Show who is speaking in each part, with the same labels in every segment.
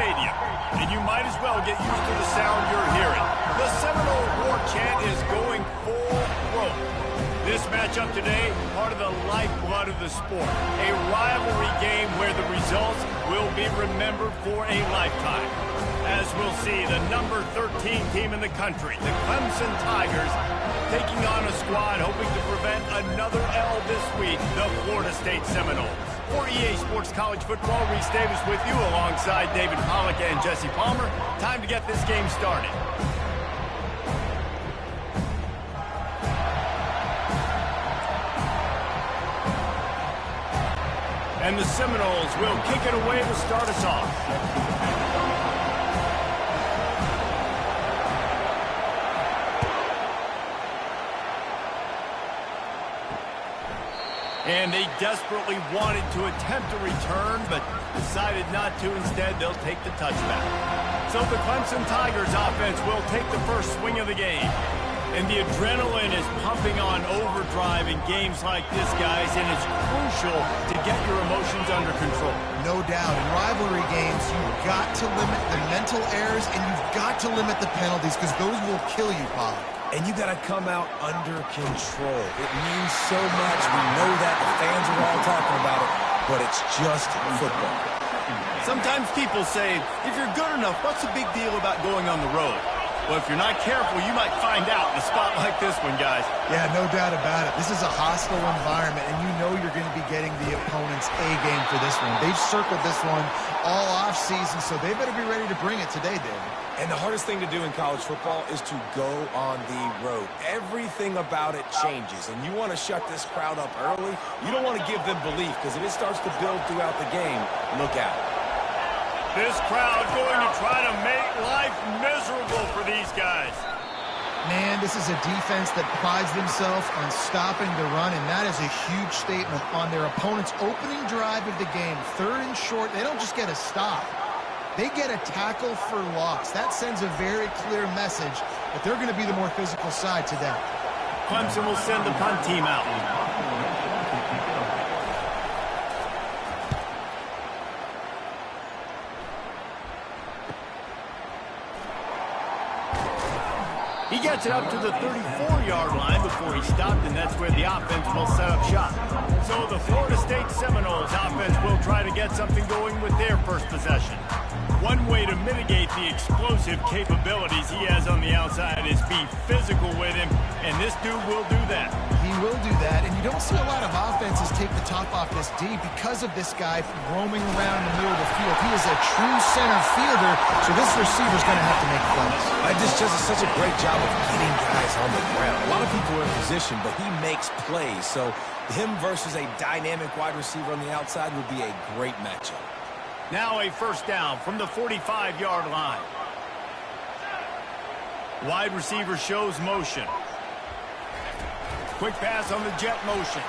Speaker 1: stadium, and you might as well get used to the sound you're hearing. The Seminole war chant is going full throat. This matchup today, part of the lifeblood of the sport. A rivalry game where the results will be remembered for a lifetime. As we'll see, the number 13 team in the country, the Clemson Tigers, taking on a squad hoping to prevent another L this week, the Florida State Seminoles. For EA Sports College Football, Reese Davis with you alongside David Pollack and Jesse Palmer. Time to get this game started. And the Seminoles will kick it away to start us off. And they desperately wanted to attempt a return, but decided not to. Instead, they'll take the touchback. So the Clemson Tigers offense will take the first swing of the game. And the adrenaline is pumping on overdrive in games like this, guys, and it's crucial to get your emotions under control.
Speaker 2: No doubt. In rivalry games, you've got to limit the mental errors, and you've got to limit the penalties, because those will kill you, Pollard.
Speaker 3: And you got to come out under control. It means so much. We know that. The fans are all talking about it, but it's just football.
Speaker 1: Sometimes people say, if you're good enough, what's the big deal about going on the road? Well, if you're not careful, you might find out in a spot like this one, guys.
Speaker 2: Yeah, no doubt about it. This is a hostile environment, and you know you're going to be getting the opponent's A game for this one. They've circled this one all offseason, so they better be ready to bring it today, David.
Speaker 3: And the hardest thing to do in college football is to go on the road. Everything about it changes, and you want to shut this crowd up early. You don't want to give them belief, because if it starts to build throughout the game, look out.
Speaker 1: This crowd going to try to make life miserable for these guys.
Speaker 2: Man, this is a defense that prides themselves on stopping the run, and that is a huge statement on their opponent's opening drive of the game. Third and short, they don't just get a stop. They get a tackle for loss. That sends a very clear message that they're going to be the more physical side today.
Speaker 1: Clemson will send the punt team out. He gets it up to the 34-yard line before he stopped, and that's where the offense will set up shop. So the Florida State Seminoles offense will try to get something going with their first possession. One way to mitigate the explosive capabilities he has on the outside is be physical with him, and this dude will do that.
Speaker 2: He will do that, and you don't see a lot of offenses take the top off this D because of this guy roaming around the middle of the field. He is a true center fielder, so this receiver's going to have to make plays.
Speaker 3: Just does such a great job of getting guys on the ground. A lot of people are in position, but he makes plays, so him versus a dynamic wide receiver on the outside would be a great matchup.
Speaker 1: Now a first down from the 45-yard line. Wide receiver shows motion. Quick pass on the jet motion.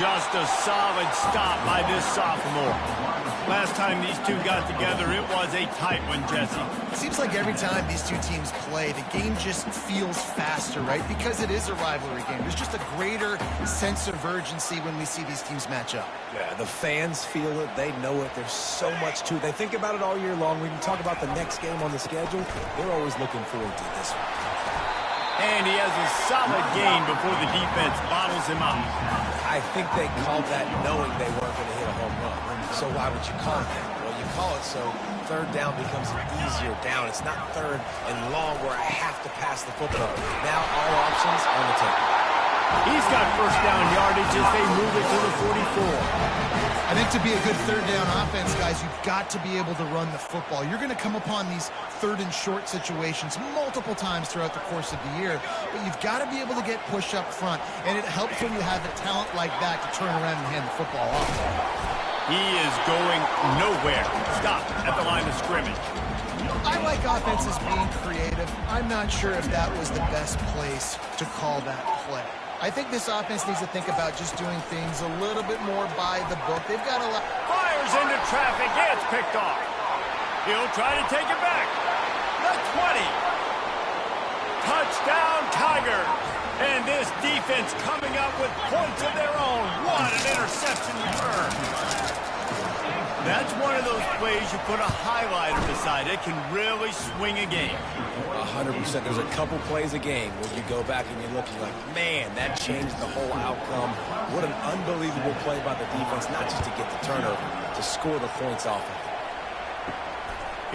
Speaker 1: Just a solid stop by this sophomore. Last time these two got together, it was a tight one, Jesse.
Speaker 2: It seems like every time these two teams play, the game just feels faster, right? Because it is a rivalry game. There's just a greater sense of urgency when we see these teams match up.
Speaker 3: Yeah, the fans feel it. They know it. There's so much to it. They think about it all year long. We can talk about the next game on the schedule. They're always looking forward to this one.
Speaker 1: And he has a solid gain before the defense bottles him up.
Speaker 3: I think they called that knowing they weren't going to hit a home run. So why would you call it that? Well, you call it so third down becomes an easier down. It's not third and long where I have to pass the football. Now all options on the table.
Speaker 1: He's got first down yardage as they move it to the 44.
Speaker 2: I think to be a good third down offense, guys, you've got to be able to run the football. You're going to come upon these third and short situations multiple times throughout the course of the year, but you've got to be able to get push up front, and it helps when you have a talent like that to turn around and hand the football off.
Speaker 1: He is going nowhere. Stop at the line of scrimmage.
Speaker 2: I like offenses being creative. I'm not sure if that was the best place to call that play. I think this offense needs to think about just doing things a little bit more by the book. They've got a lot.
Speaker 1: Fires into traffic. It's picked off. He'll try to take it back. The 20. Touchdown, Tiger. And this defense coming up with points of their own. What an interception return. That's one of those plays you put a highlighter beside. It can really swing a game.
Speaker 3: 100%. There's a couple plays a game where you go back and you're looking like, man, that changed the whole outcome. What an unbelievable play by the defense, not just to get the turnover, to score the points off of it.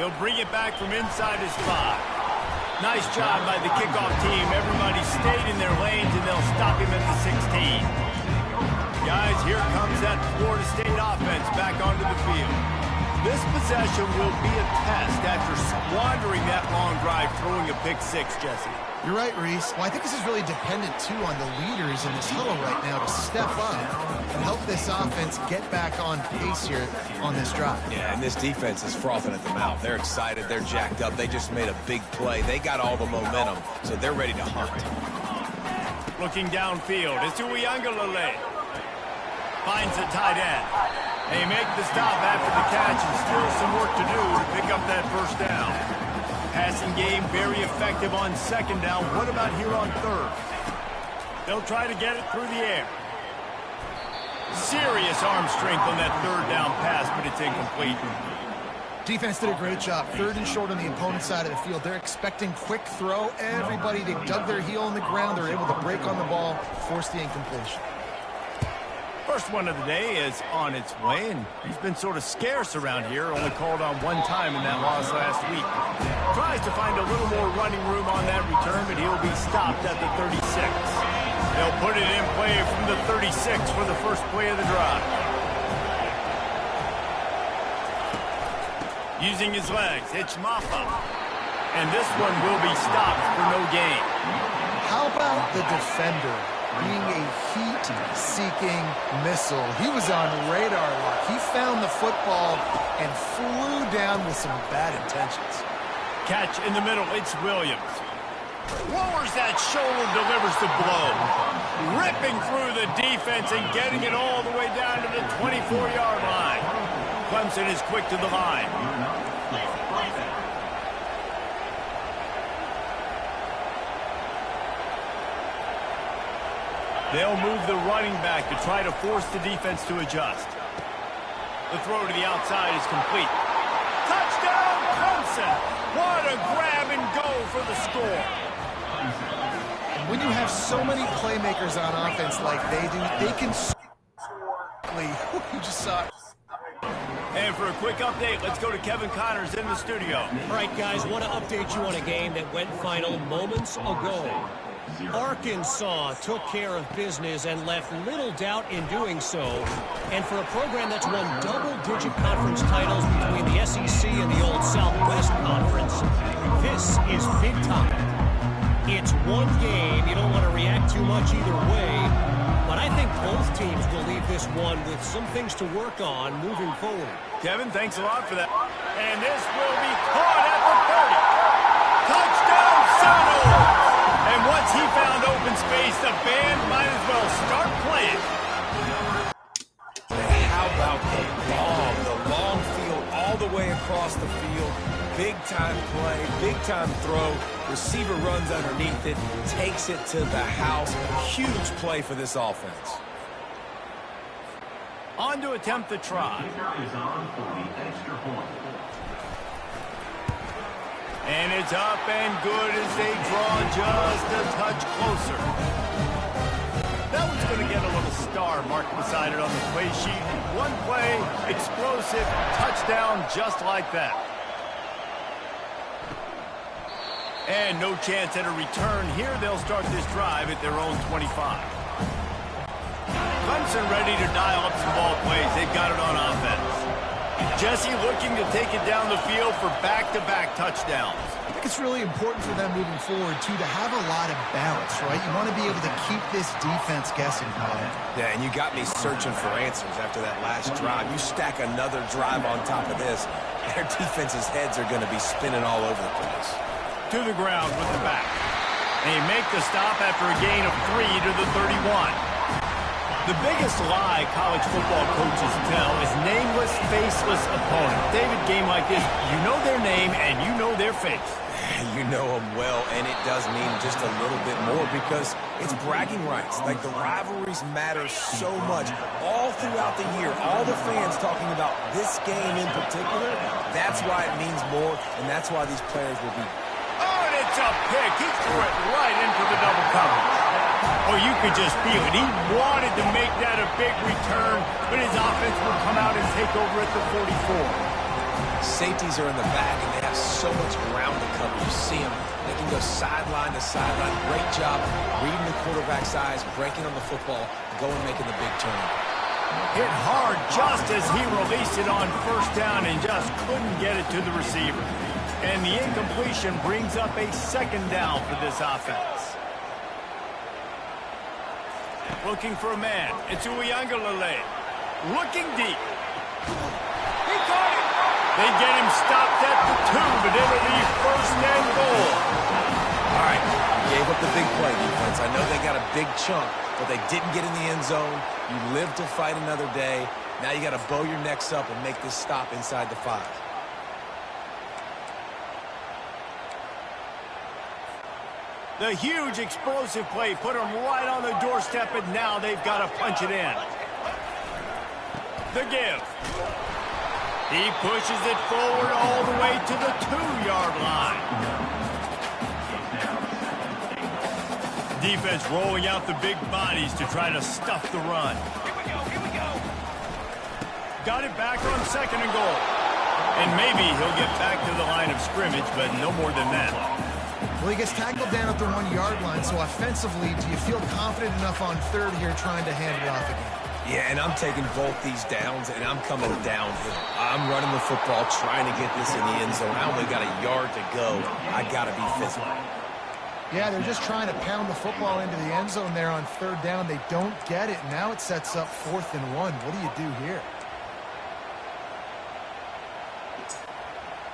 Speaker 1: He'll bring it back from inside his 5. Nice job by the kickoff team. Everybody stayed in their lanes, and they'll stop him at the 16. Guys, here comes that Florida State offense back onto the field. This possession will be a test after squandering that long drive, throwing a pick 6, Jesse.
Speaker 2: You're right, Reese. Well, I think this is really dependent, too, on the leaders in this huddle right now to step up and help this offense get back on pace here on this drive.
Speaker 3: Yeah, and this defense is frothing at the mouth. They're excited. They're jacked up. They just made a big play. They got all the momentum, so they're ready to hunt.
Speaker 1: Looking downfield, it's Uiagalelei. Finds a tight end. They make the stop after the catch and still some work to do to pick up that first down. Passing game very effective on second down. What about here on third? They'll try to get it through the air. Serious arm strength on that third down pass, but it's incomplete.
Speaker 2: Defense did a great job. 3rd and short on the opponent's side of the field. They're expecting quick throw. Everybody, they dug their heel in the ground. They're able to break on the ball, force the incompletion.
Speaker 1: First one of the day is on its way, and he's been sort of scarce around here, only called on one time in that loss last week. Tries to find a little more running room on that return, but he'll be stopped at the 36. They'll put it in play from the 36 for the first play of the drive. Using his legs, it's Maffa. And this one will be stopped for no gain.
Speaker 2: How about the defender being a heat-seeking missile? He was on radar lock. He found the football and flew down with some bad intentions.
Speaker 1: Catch in the middle, it's Williams. Lowers that shoulder, delivers the blow. Ripping through the defense and getting it all the way down to the 24-yard line. Clemson is quick to the line. They'll move the running back to try to force the defense to adjust. The throw to the outside is complete. Touchdown, Clemson! What a grab and go for the score.
Speaker 2: When you have so many playmakers on offense like they do, they can score. You just saw it.
Speaker 1: And for a quick update, let's go to Kevin Connors in the studio.
Speaker 4: All right, guys, want to update you on a game that went final moments ago. Arkansas took care of business and left little doubt in doing so. And for a program that's won double-digit conference titles between the SEC and the old Southwest Conference, this is big time. It's one game. You don't want to react too much either way. But I think both teams will leave this one with some things to work on moving forward.
Speaker 1: Kevin, thanks a lot for that. And this will be caught at the 30. Touchdown, Seminole! And once he found open space, the band might as well start playing.
Speaker 3: How about the bomb? The long field all the way across the field. Big-time play, big-time throw. Receiver runs underneath it, takes it to the house. Huge play for this offense.
Speaker 1: On to attempt the try. And it's up and good as they draw just a touch closer. That one's going to get a little star marked beside it on the play sheet. One play, explosive, touchdown just like that. And no chance at a return here. They'll start this drive at their own 25. Clemson ready to dial up some ball plays. They've got it on offense. Jesse looking to take it down the field for back-to-back touchdowns.
Speaker 2: I think it's really important for them moving forward, too, to have a lot of balance, right? You want to be able to keep this defense guessing, Colin.
Speaker 3: Yeah, and you got me searching for answers after that last drive. You stack another drive on top of this, their defense's heads are going to be spinning all over the place.
Speaker 1: To the ground with the back. They make the stop after a gain of 3 to the 31. The biggest lie college football coaches tell is nameless, faceless opponent. David, game like this, you know their name and you know their face.
Speaker 3: You know them well, and it does mean just a little bit more because it's bragging rights. Like, the rivalries matter so much all throughout the year. All the fans talking about this game in particular, that's why it means more, and that's why these players will be.
Speaker 1: Oh, and it's a pick. He threw it right into the double coverage. Oh, you could just feel it. He wanted to make that a big return, but his offense will come out and take over at the 44.
Speaker 3: Safeties are in the back, and they have so much ground to cover. You see them. They can go sideline to sideline. Great job reading the quarterback's eyes, breaking on the football, going making the big turn.
Speaker 1: Hit hard just as he released it on first down and just couldn't get it to the receiver. And the incompletion brings up a second down for this offense. Looking for a man. It's Uiagalelei. Looking deep. He caught it. They get him stopped at the 2, but it'll be first and goal.
Speaker 3: All right, gave up the big play, defense. I know they got a big chunk, but they didn't get in the end zone. You live to fight another day. Now you got to bow your necks up and make this stop inside the 5.
Speaker 1: The huge explosive play put them right on the doorstep, and now they've got to punch it in. The give. He pushes it forward all the way to the 2-yard line. Defense rolling out the big bodies to try to stuff the run. Here we go. Got it back on second and goal. And maybe he'll get back to the line of scrimmage, but no more than that.
Speaker 2: Well, he gets tackled down at the 1-yard line, so offensively, do you feel confident enough on third here trying to hand it off again?
Speaker 3: Yeah, and I'm taking both these downs, and I'm coming downhill. I'm running the football, trying to get this in the end zone. I only got a yard to go. I got to be physical.
Speaker 2: Yeah, they're just trying to pound the football into the end zone there on third down. They don't get it. Now it sets up 4th and 1. What do you do here?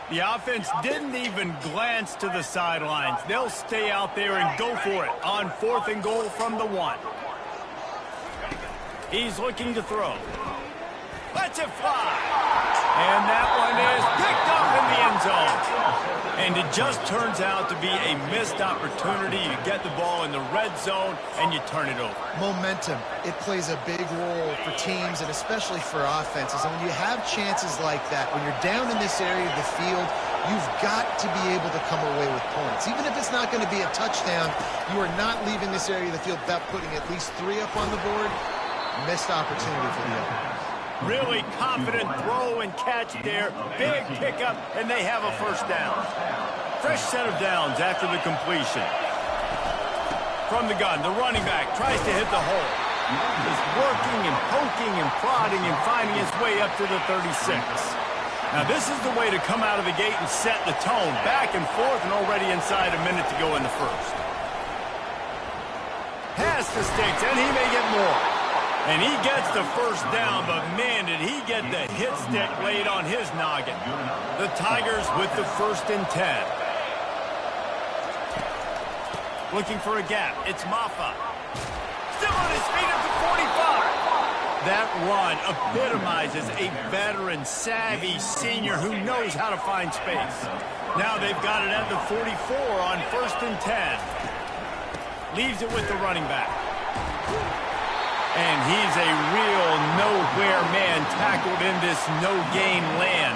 Speaker 1: The offense didn't even glance to the sidelines. They'll stay out there and go for it on 4th and goal from the 1. He's looking to throw. Let's it fly. And that one is picked up in the end zone. And it just turns out to be a missed opportunity. You get the ball in the red zone, and you turn it over.
Speaker 2: Momentum. It plays a big role for teams and especially for offenses. And when you have chances like that, when you're down in this area of the field, you've got to be able to come away with points. Even if it's not going to be a touchdown, you are not leaving this area of the field without putting at least 3 up on the board. Missed opportunity for the offense.
Speaker 1: Really confident throw and catch there. Big pickup, and they have a first down. Fresh set of downs after the completion. From the gun, the running back tries to hit the hole. He's working and poking and prodding and finding his way up to the 36. Now this is the way to come out of the gate and set the tone. Back and forth and already inside a minute to go in the first. Has the sticks, and he may get more. And he gets the first down, but man, did he get the hit stick laid on his noggin. The Tigers with the 1st and 10. Looking for a gap. It's Maffa. Still on his feet at the 45. That run epitomizes a veteran, savvy senior who knows how to find space. Now they've got it at the 44 on 1st and 10. Leaves it with the running back. And he's a real nowhere man tackled in this no-gain land.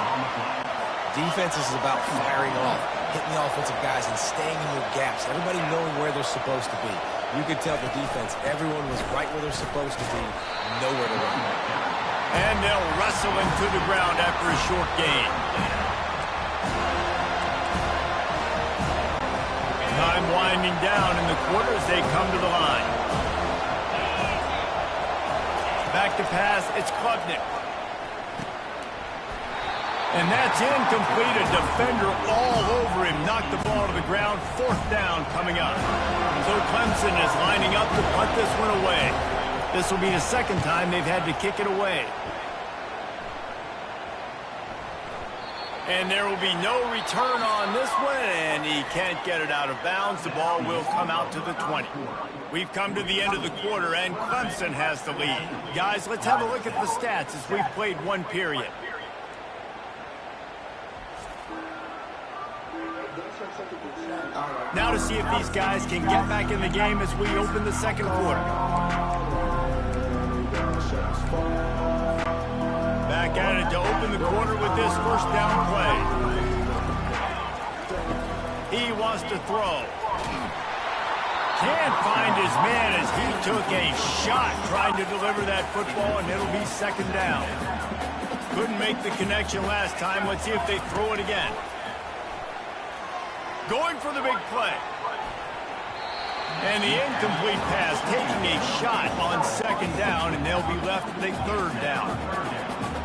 Speaker 3: Defense is about firing off, hitting the offensive guys, and staying in your gaps. Everybody knowing where they're supposed to be. You could tell the defense, everyone was right where they're supposed to be, nowhere to run.
Speaker 1: And they'll wrestle him to the ground after a short gain. Time winding down in the quarter as they come to the line. Back to pass, it's Klubnik. And that's incomplete. A defender all over him. Knocked the ball to the ground. 4th down coming up. So Clemson is lining up to punt this one away. This will be the 2nd time they've had to kick it away. And there will be no return on this one, and he can't get it out of bounds. The ball will come out to the 20. We've come to the end of the quarter, and Clemson has the lead. Guys, let's have a look at the stats as we've played one period. Now to see if these guys can get back in the game as we open the second quarter. Back at it to open the quarter with this first down play. He wants to throw. Can't find his man as he took a shot trying to deliver that football, and it'll be second down. Couldn't make the connection last time. Let's see if they throw it again. Going for the big play. And the incomplete pass, taking a shot on second down, and they'll be left with a third down.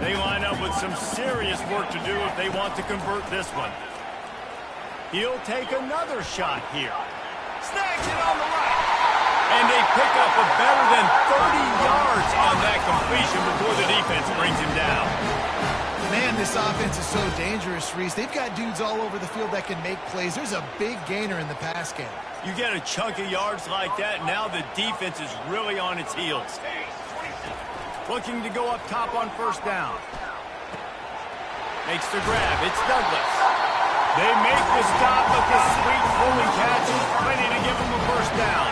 Speaker 1: They line up with some serious work to do if they want to convert this one. He'll take another shot here. Snags it on the right. And they pick up a better than 30 yards on that completion before the defense brings him down.
Speaker 2: Man, this offense is so dangerous, Reese. They've got dudes all over the field that can make plays. There's a big gainer in the pass game.
Speaker 1: You get a chunk of yards like that, now the defense is really on its heels. Looking to go up top on first down. Makes the grab. It's Douglas. They make the stop, but the sweet pulling catch is plenty to give them a first down.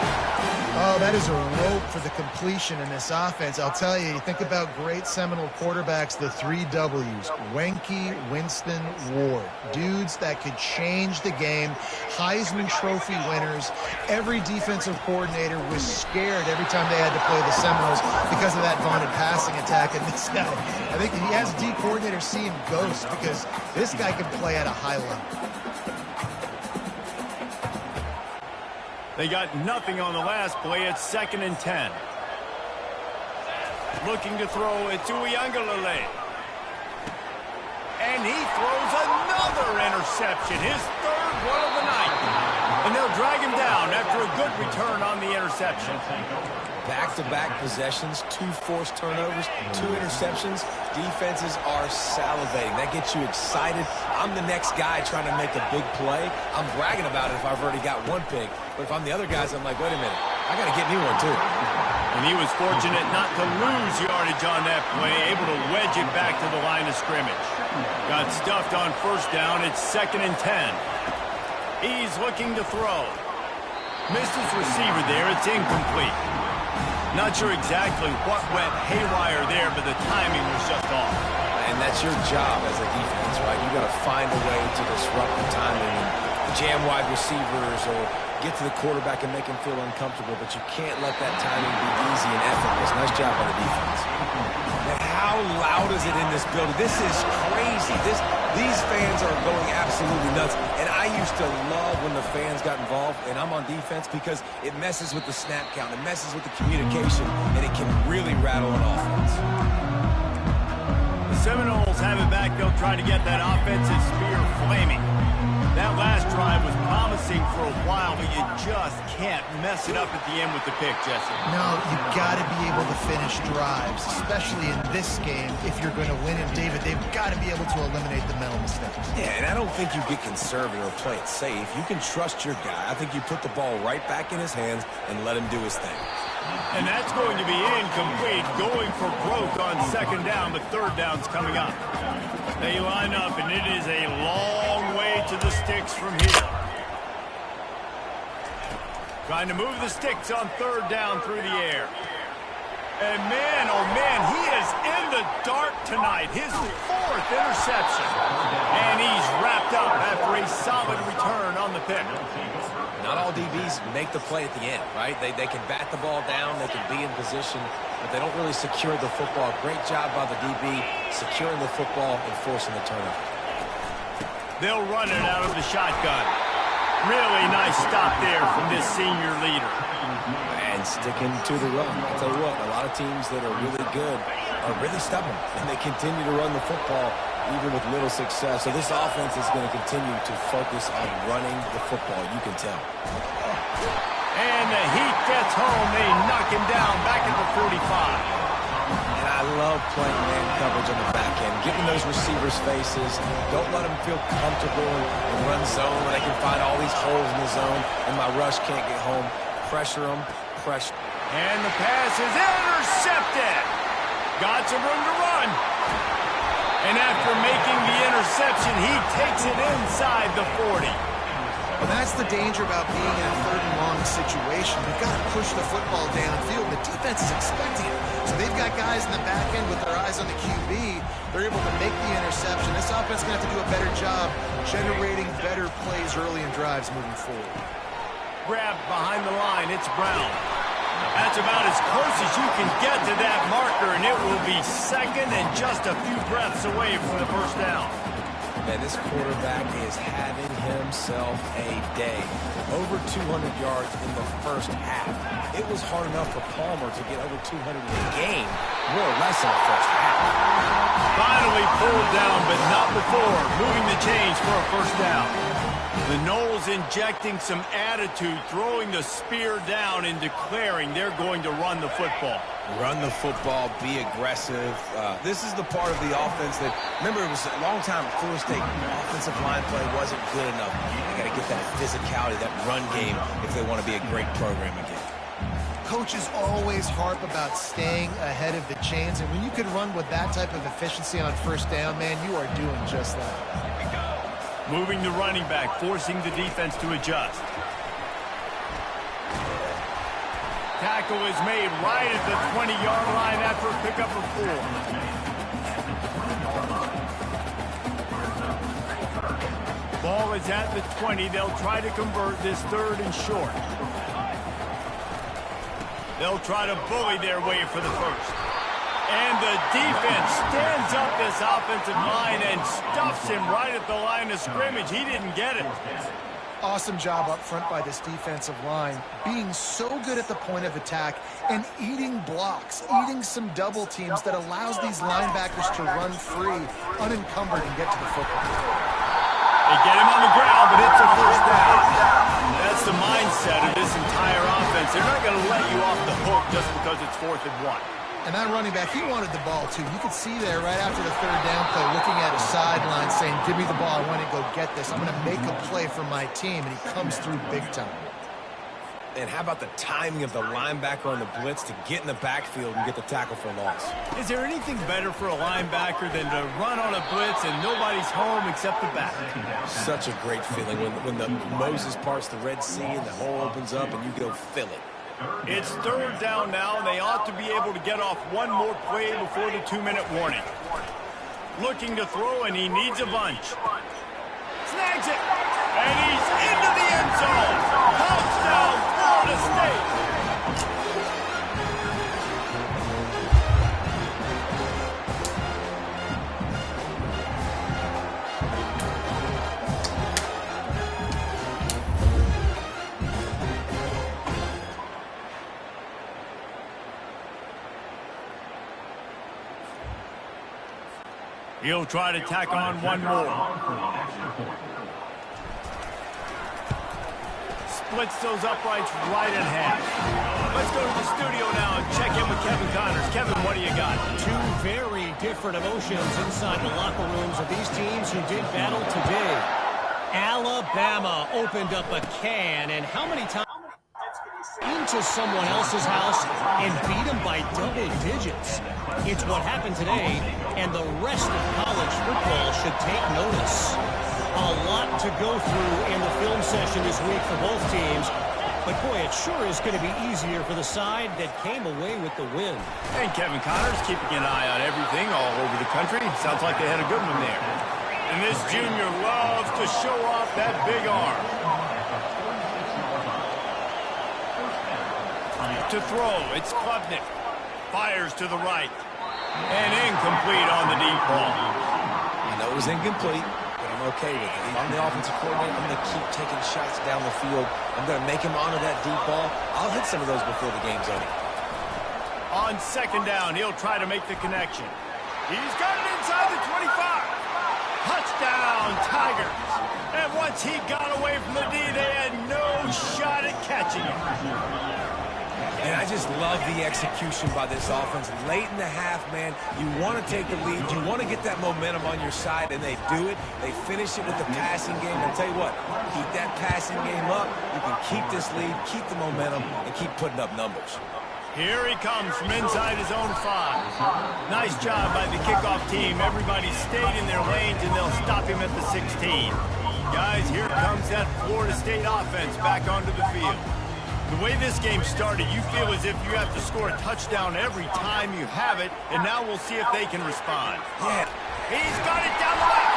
Speaker 2: Oh, that is a rope for the completion in this offense. I'll tell you, you think about great Seminole quarterbacks, the 3 W's, Wenke, Winston, Ward. Dudes that could change the game, Heisman Trophy winners. Every defensive coordinator was scared every time they had to play the Seminoles because of that vaunted passing attack. And this guy, I think he has D coordinator seeing ghosts because this guy can play at a high level.
Speaker 1: They got nothing on the last play. It's 2nd and 10. Looking to throw it to Uiagalelei. And he throws another interception, his 3rd one of the night. And they'll drag him down after a good return on the interception.
Speaker 3: Back-to-back possessions, 2 forced turnovers, 2 interceptions. Defenses are salivating. That gets you excited. I'm the next guy trying to make a big play. I'm bragging about it if I've already got 1 pick. But if I'm the other guys, I'm like, wait a minute, I got to get me one too.
Speaker 1: And he was fortunate not to lose yardage on that play, able to wedge it back to the line of scrimmage. Got stuffed on first down. It's 2nd and 10. He's looking to throw. Missed his receiver there. It's incomplete. Not sure exactly what went haywire there, but the timing was just off.
Speaker 3: And that's your job as a defense, right? You got to find a way to disrupt the timing and jam wide receivers or get to the quarterback and make him feel uncomfortable, but you can't let that timing be easy and effortless. Nice job by the defense. Man, how loud is it in this building? This is crazy. These fans are going absolutely nuts. And I used to love when the fans got involved, and I'm on defense because it messes with the snap count, it messes with the communication, and it can really rattle an offense.
Speaker 1: The Seminoles have it back. They'll try to get that offensive spear flaming. That last drive was promising for a while, but you just can't mess it up at the end with the pick, Jesse.
Speaker 2: No, you've got to be able to finish drives, especially in this game. If you're going to win it, David, they've got to be able to eliminate the mental mistakes.
Speaker 3: Yeah, and I don't think you get conservative or play it safe. You can trust your guy. I think you put the ball right back in his hands and let him do his thing.
Speaker 1: And that's going to be incomplete, going for broke on second down, but third down's coming up. They line up, and it is a long way to the sticks from here. Trying to move the sticks on third down through the air. And man, oh man, he is in the dark tonight. His 4th interception. And he's wrapped up after a solid return on the pick.
Speaker 3: Not all DBs make the play at the end, right? They can bat the ball down, they can be in position, but they don't really secure the football. Great job by the DB securing the football and forcing the turnover.
Speaker 1: They'll run it out of the shotgun. Really nice stop there from this senior leader.
Speaker 3: And sticking to the run. I'll tell you what, a lot of teams that are really good are really stubborn, and they continue to run the football even with little success. So this offense is going to continue to focus on running the football, you can tell.
Speaker 1: And the heat gets home. They knock him down back at the 45.
Speaker 3: And I love playing man coverage on the back end, getting those receivers' faces. Don't let them feel comfortable and run zone where they can find all these holes in the zone, and my rush can't get home. Pressure them, pressure.
Speaker 1: And the pass is intercepted. Got some room to run. And after making the interception, he takes it inside the 40.
Speaker 2: And that's the danger about being in a third and long situation. You've got to push the football downfield. The defense is expecting it. So they've got guys in the back end with their eyes on the QB. They're able to make the interception. This offense is going to have to do a better job generating better plays early in drives moving forward.
Speaker 1: Grabbed behind the line. It's Brown. That's about as close as you can get to that marker, and it will be second and just a few breaths away from the first down.
Speaker 3: Man, this quarterback is having himself a day. Over 200 yards in the first half. It was hard enough for Palmer to get over 200 in the game, more or less in the first half.
Speaker 1: Finally pulled down, but not before moving the chains for a first down. The Noles injecting some attitude, throwing the spear down and declaring they're going to run the football.
Speaker 3: Run the football, be aggressive. This is the part of the offense that, remember, it was a long time at Florida State. Offensive line play wasn't good enough. They got to get that physicality, that run game, if they want to be a great program again.
Speaker 2: Coaches always harp about staying ahead of the chains, and when you can run with that type of efficiency on first down, man, you are doing just that.
Speaker 1: Moving the running back, forcing the defense to adjust. Tackle is made right at the 20-yard line after a pickup of 4. Ball is at the 20. They'll try to convert this third and short. They'll try to bully their way for the first. And the defense stands up this offensive line and stuffs him right at the line of scrimmage. He didn't get it.
Speaker 2: Awesome job up front by this defensive line, being so good at the point of attack and eating blocks, eating some double teams that allows these linebackers to run free, unencumbered, and get to the football.
Speaker 1: They get him on the ground, but it's a first down. That's the mindset of this entire offense. They're not going to let you off the hook just because it's 4th and 1.
Speaker 2: And that running back, he wanted the ball, too. You could see there right after the third down play, looking at his sideline, saying, give me the ball. I want to go get this. I'm going to make a play for my team. And he comes through big time.
Speaker 3: And how about the timing of the linebacker on the blitz to get in the backfield and get the tackle for loss?
Speaker 1: Is there anything better for a linebacker than to run on a blitz and nobody's home except the back?
Speaker 3: Such a great feeling when the Moses parts the Red Sea and the hole opens up and you go fill it.
Speaker 1: It's third down now, and they ought to be able to get off one more play before the 2-minute warning. Looking to throw, and he needs a bunch. Snags it, and he's into the end zone. Touchdown, Florida State. He'll try to tack on one more. Splits those uprights right in half. Let's go to the studio now and check in with Kevin Connors. Kevin, what do you got?
Speaker 4: Two very different emotions inside the locker rooms of these teams who did battle today. Alabama opened up a can, and how many times into someone else's house and beat them by double digits? It's what happened today, and the rest of college football should take notice. A lot to go through in the film session this week for both teams, but boy, it sure is going to be easier for the side that came away with the win.
Speaker 1: And Kevin Connors keeping an eye on everything all over the country. Sounds like they had a good one there. And this junior loves to show off that big arm. To throw, it's Klubnik. Fires to the right. And incomplete on the deep ball.
Speaker 3: I know it was incomplete, but I'm okay with it. I'm the offensive coordinator. I'm going to keep taking shots down the field. I'm going to make him honor that deep ball. I'll hit some of those before the game's over.
Speaker 1: On second down, he'll try to make the connection. He's got it inside the 25. Touchdown, Tigers. And once he got away from the D, they had no shot at catching it.
Speaker 3: And I just love the execution by this offense. Late in the half, man, you want to take the lead. You want to get that momentum on your side, and they do it. They finish it with the passing game. I'll tell you what, keep that passing game up. You can keep this lead, keep the momentum, and keep putting up numbers.
Speaker 1: Here he comes from inside his own 5. Nice job by the kickoff team. Everybody stayed in their lanes, and they'll stop him at the 16. Guys, here comes that Florida State offense back onto the field. The way this game started, you feel as if you have to score a touchdown every time you have it, and now we'll see if they can respond.
Speaker 3: Yeah.
Speaker 1: He's got it down the lane.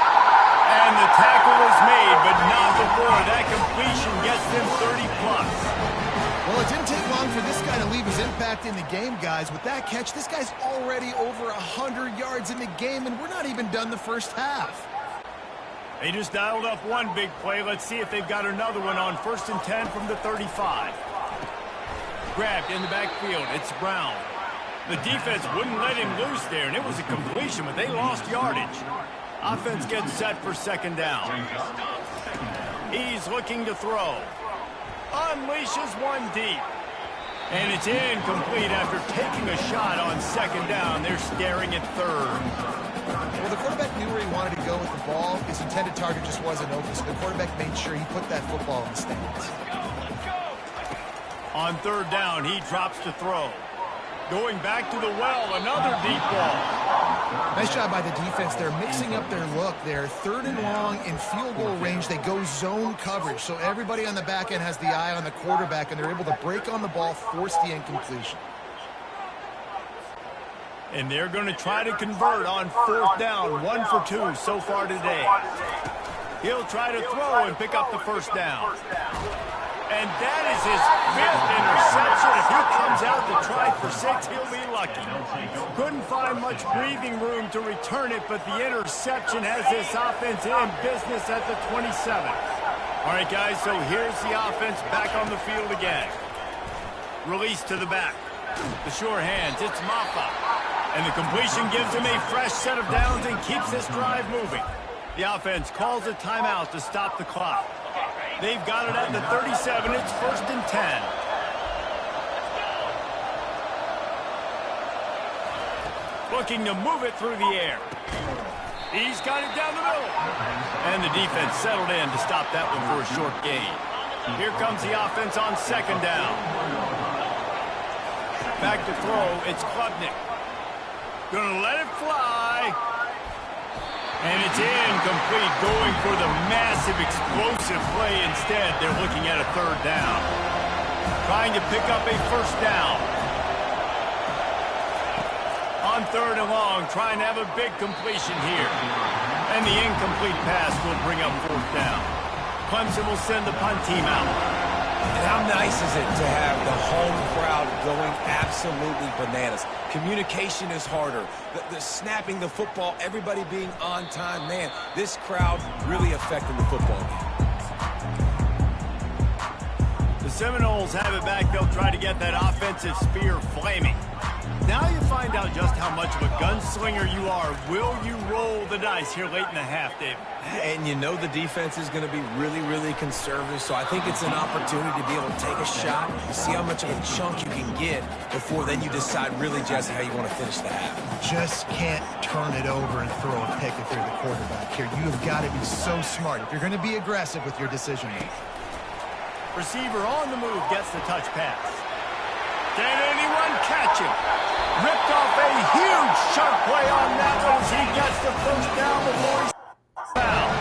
Speaker 1: And the tackle is made, but not before that completion gets them 30+.
Speaker 2: Well, it didn't take long for this guy to leave his impact in the game, guys. With that catch, this guy's already over 100 yards in the game, and we're not even done the first half.
Speaker 1: They just dialed up one big play. Let's see if they've got another one on 1st and 10 from the 35. Grabbed in the backfield. It's Brown. The defense wouldn't let him loose there, and it was a completion, but they lost yardage. Offense gets set for 2nd down. He's looking to throw. Unleashes one deep. And it's incomplete after taking a shot on 2nd down. They're staring at 3rd.
Speaker 2: Well, the quarterback knew where he wanted to go with the ball. His intended target just wasn't open, so the quarterback made sure he put that football in the stands.
Speaker 1: On 3rd down, he drops to throw. Going back to the well, another deep ball.
Speaker 2: Nice job by the defense. They're mixing up their look. They're 3rd and long in field goal range. They go zone coverage, so everybody on the back end has the eye on the quarterback, and they're able to break on the ball, force the incompletion.
Speaker 1: And they're going to try to convert on 4th down. 1 for 2 so far today. He'll try to throw and pick up the 1st down. And that is his 5th interception. If he comes out to try for 6, he'll be lucky. Couldn't find much breathing room to return it, but the interception has this offense in business at the 27. All right, guys, so here's the offense back on the field again. Release to the back. The sure hands, it's Maffa. And the completion gives him a fresh set of downs and keeps this drive moving. The offense calls a timeout to stop the clock. They've got it at the 37. It's 1st and 10. Looking to move it through the air. He's got it down the middle. And the defense settled in to stop that one for a short gain. Here comes the offense on 2nd down. Back to throw. It's Klubnik. Gonna let it fly. And it's incomplete, going for the massive explosive play instead. They're looking at a 3rd down. Trying to pick up a 1st down. On 3rd and long, trying to have a big completion here. And the incomplete pass will bring up 4th down. Clemson will send the punt team out.
Speaker 3: And how nice is it to have the home crowd going absolutely bananas? Communication is harder. The snapping the football, everybody being on time. Man, this crowd really affecting the football game.
Speaker 1: The Seminoles have it back. They'll try to get that offensive spear flaming. Now you find out just how much of a gunslinger you are. Will you roll the dice here late in the half, Dave?
Speaker 3: And you know the defense is going to be really, really conservative, so I think it's an opportunity to be able to take a shot, see how much of a chunk you can get before then you decide really just how you want to finish the half.
Speaker 2: Just can't turn it over and throw a pick if you're the quarterback here. You have got to be so smart if you're going to be aggressive with your decision making.
Speaker 1: Receiver on the move gets the touch pass. Can anyone catch him? Ripped off a huge chunk play on that one as he gets the 1st down before he's fouled.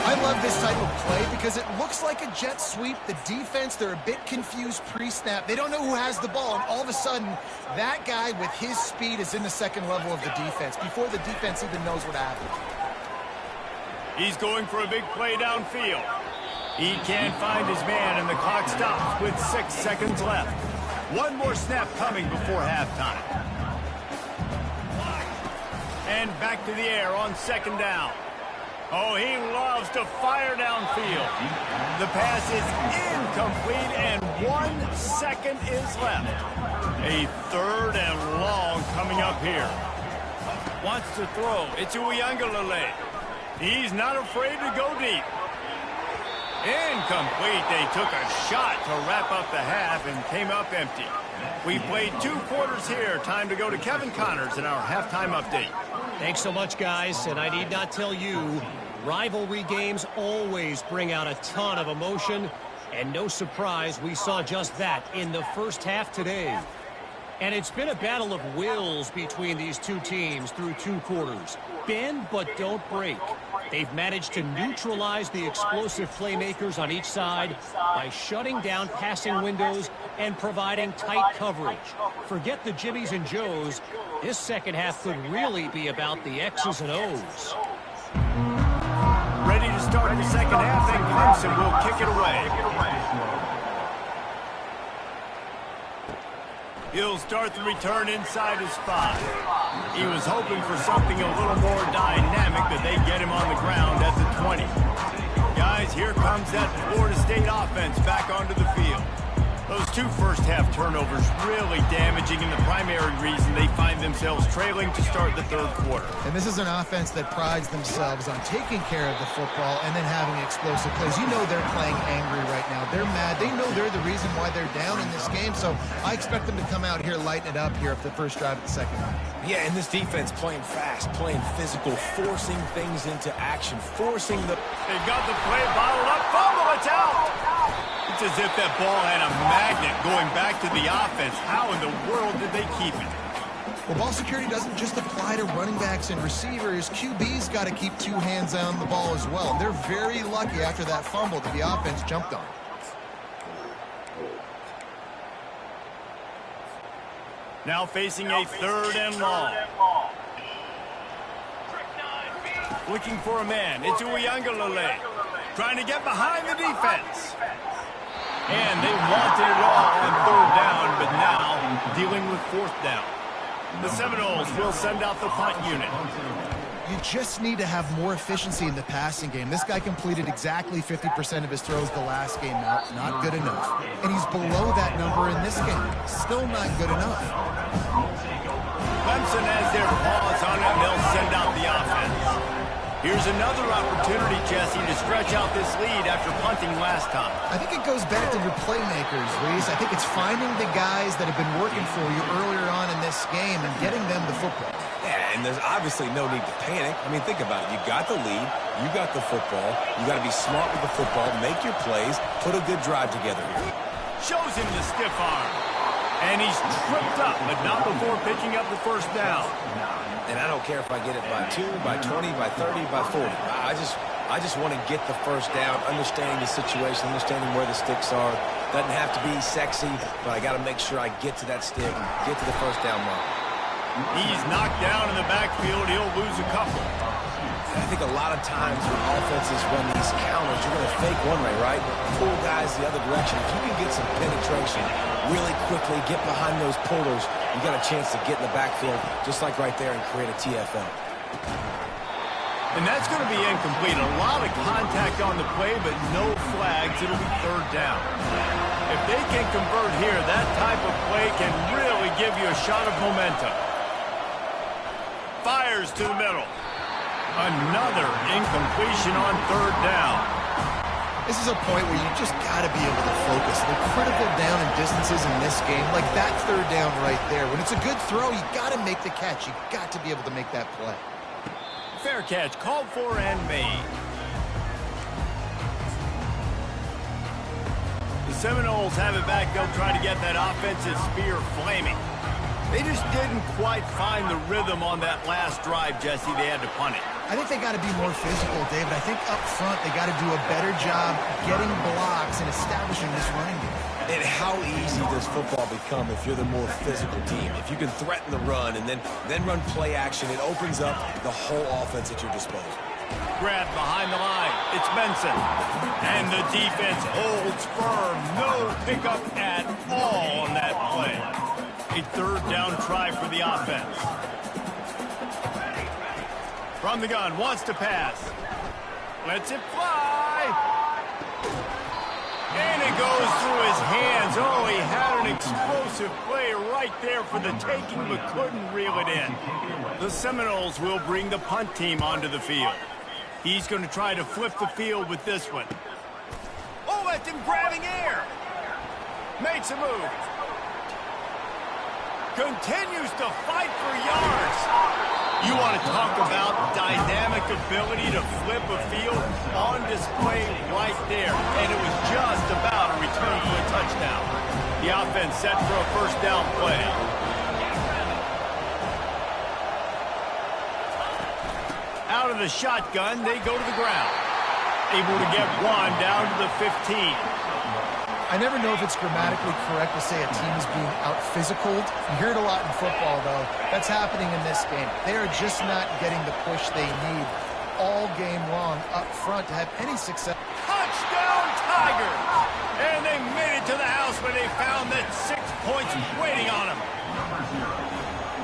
Speaker 2: I love this type of play because it looks like a jet sweep. The defense, they're a bit confused pre-snap. They don't know who has the ball, and all of a sudden, that guy with his speed is in the 2nd level of the defense before the defense even knows what happened.
Speaker 1: He's going for a big play downfield. He can't find his man, and the clock stops with 6 seconds left. One more snap coming before halftime. And back to the air on 2nd down. Oh, he loves to fire downfield. The pass is incomplete, and 1 second is left. A 3rd and long coming up here. Wants to throw. It's Uiagalelei. He's not afraid to go deep. Incomplete. They took a shot to wrap up the half and came up empty. We played 2 quarters here. Time to go to Kevin Connors in our halftime update.
Speaker 4: Thanks so much, guys. And I need not tell you, rivalry games always bring out a ton of emotion. And no surprise, we saw just that in the first half today. And it's been a battle of wills between these two teams through 2 quarters. Bend but don't break. They've managed to neutralize the explosive playmakers on each side by shutting down passing windows and providing tight coverage. Forget the Jimmies and Joes. This second half could really be about the X's and O's.
Speaker 1: Ready to start the second half, and Clemson will kick it away. He'll start the return inside his 5. He was hoping for something a little more dynamic, but they get him on the ground at the 20. Guys, here comes that Florida State offense back onto the field. Those 2 first-half turnovers really damaging, and the primary reason they find themselves trailing to start the 3rd quarter.
Speaker 2: And this is an offense that prides themselves on taking care of the football and then having explosive plays. You know they're playing angry right now. They're mad. They know they're the reason why they're down in this game, so I expect them to come out here, lighten it up here for the first drive of the second half.
Speaker 3: Yeah, and this defense playing fast, playing physical, forcing things into action, forcing the...
Speaker 1: They got the play bottled up. Fumble, it's out! It's as if that ball had a magnet going back to the offense. How in the world did they keep it?
Speaker 2: Well, ball security doesn't just apply to running backs and receivers. QB's got to keep 2 hands on the ball as well. And they're very lucky after that fumble that the offense jumped on.
Speaker 1: Now facing a 3rd and long. Looking for a man. It's Uiagalelei. Trying to get behind the defense. And they wanted it all on 3rd down, but now dealing with 4th down. The Seminoles will send out the punt unit.
Speaker 2: You just need to have more efficiency in the passing game. This guy completed exactly 50% of his throws the last game. Not good enough. And he's below that number in this game. Still not good enough.
Speaker 1: Clemson has their paws on it, and they'll send out the offense. Here's another opportunity, Jesse, to stretch out this lead after punting last time.
Speaker 2: I think it goes back to your playmakers, Reese. I think it's finding the guys that have been working for you earlier on in this game and getting them the football.
Speaker 3: Yeah, and there's obviously no need to panic. I mean, think about it. You got the lead. You got the football. You got to be smart with the football. Make your plays. Put a good drive together here.
Speaker 1: Shows him the stiff arm. And he's tripped up, but not before picking up the 1st down.
Speaker 3: And I don't care if I get it by 2, by 20, by 30, by 40. I just want to get the 1st down, understanding the situation, understanding where the sticks are. Doesn't have to be sexy, but I got to make sure I get to that stick, get to the 1st down mark.
Speaker 1: He's knocked down in the backfield. He'll lose a couple.
Speaker 3: I think a lot of times when offenses run these counters, you're going to fake one way, right? Pull guys the other direction. If you can get some penetration really quickly, get behind those pullers, you got a chance to get in the backfield just like right there and create a TFL.
Speaker 1: And that's going to be incomplete. A lot of contact on the play, but no flags. It'll be 3rd down. If they can convert here, that type of play can really give you a shot of momentum. Fires to the middle. Another incompletion on 3rd down.
Speaker 2: This is a point where you just got to be able to focus. The critical down and distances in this game, like that 3rd down right there. When it's a good throw, you got to make the catch. You got to be able to make that play.
Speaker 1: Fair catch, called for and made. The Seminoles have it back. They'll try to get that offensive spear flaming. They just didn't quite find the rhythm on that last drive, Jesse. They had to punt it.
Speaker 2: I think they got to be more physical, David. I think up front they got to do a better job getting blocks and establishing this running game.
Speaker 3: And how easy does football become if you're the more physical team? If you can threaten the run and then run play action, it opens up the whole offense at your disposal.
Speaker 1: Grab behind the line. It's Benson. And the defense holds firm. No pickup at all on that play. A 3rd down try for the offense. From the gun, wants to pass. Lets it fly. And it goes through his hands. Oh, he had an explosive play right there for the taking, but couldn't reel it in. The Seminoles will bring the punt team onto the field. He's going to try to flip the field with this one. Oh, that's him grabbing air. Makes a move. continues to fight for yards. You want to talk about dynamic ability to flip a field on display right there. And it was just about a return for a touchdown. The offense set for a first down play. Out of the shotgun, they go to the ground. Able to get one down to the 15.
Speaker 2: I never know if it's grammatically correct to say a team is being out-physicaled. You hear it a lot in football, though. That's happening in this game. They are just not getting the push they need all game long up front to have any success.
Speaker 1: Touchdown, Tigers! And they made it to the house when they found that 6 points waiting on them.